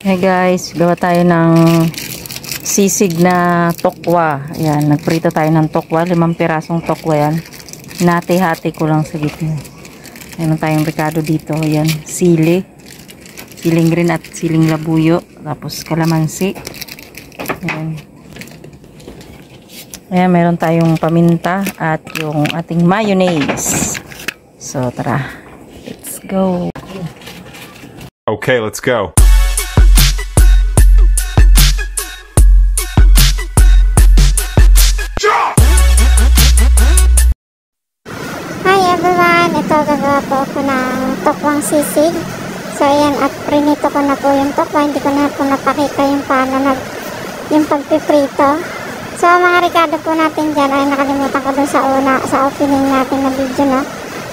Hey guys, gawa tayo ng sisig na tokwa. Ayan, nagprito tayo ng tokwa. 5 pirasong tokwa yan. Hinati-hati ko lang sa gitna. Meron tayong ricado dito. Ayan, sili. Siling green at siling labuyo. Tapos kalamansi. Ayan. Ayan, meron tayong paminta at yung ating mayonnaise. So, tara. Let's go. Okay, let's go. Hi everyone! Ito gagawa po ako ng tokwang sisig. So ayan, at prinito ko na po yung tokwa. Hindi ko na po napakita yung paano yung pagpiprito. So mga ricado po natin dyan ay nakalimutan ko dun sa opening natin na video na.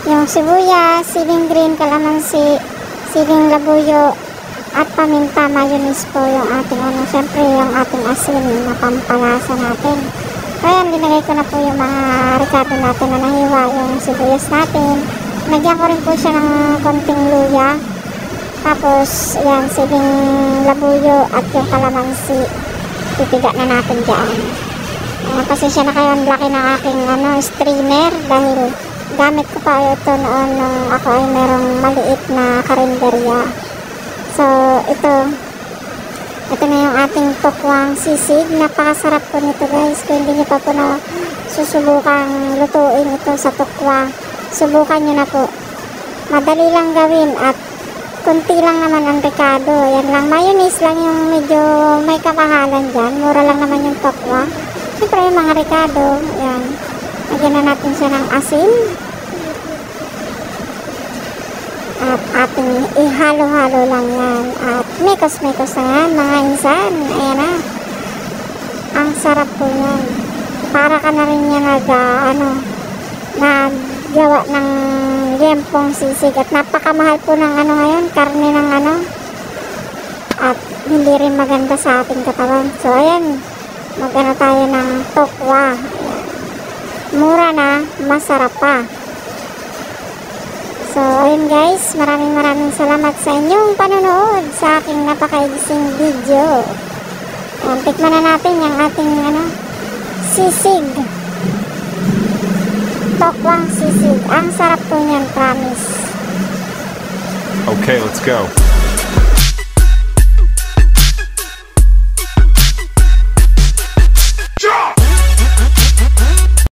Yung sibuyas, siling green, kalamansi, siling labuyo, at paminta, mayonnaise po yung ating syempre yung ating asin na pampalasa natin. Ayan, linagay ko na po yung mga ricado natin na nahiwa, yung sibuyas natin. Nagyan ko rin po siya ng konting luya. Tapos, ayan, siling labuyo at yung kalamansi. Pipiga na natin dyan. Pasensya na kayo, ang laki ng aking strainer dahil gamit ko pa ito noon nung ako ay merong maliit na karinderya. So, ito na yung ating tokwang sisig. Napakasarap po nito guys. Kung hindi nyo pa po na susubukang lutuin ito sa tokwa, subukan nyo na po. Madali lang gawin at kunti lang naman ang ricado. Yan lang, mayonnaise lang yung medyo may kamahalan dyan. Mura lang naman yung tokwa. Siyempre yung mga ricado, yan. Lagyan na natin siya ng asin. At ating ihalo-halo lang yan. At mekos-mekos na yan mga insan. Ayan na. Ang sarap po yan. Para ka na rin yan nagawa ng liempong sisig. At napakamahal po ng ngayon. Karne ng at hindi rin maganda sa ating katawan. So ayan. Magano tayo ng tokwa. Mura na, masarap pa. So, ayun guys, maraming salamat sa inyong panonood sa aking napakaigising video. Tikman na natin yung ating sisig. Tokwang sisig. Ang sarap po niyan, promise. Okay, let's go.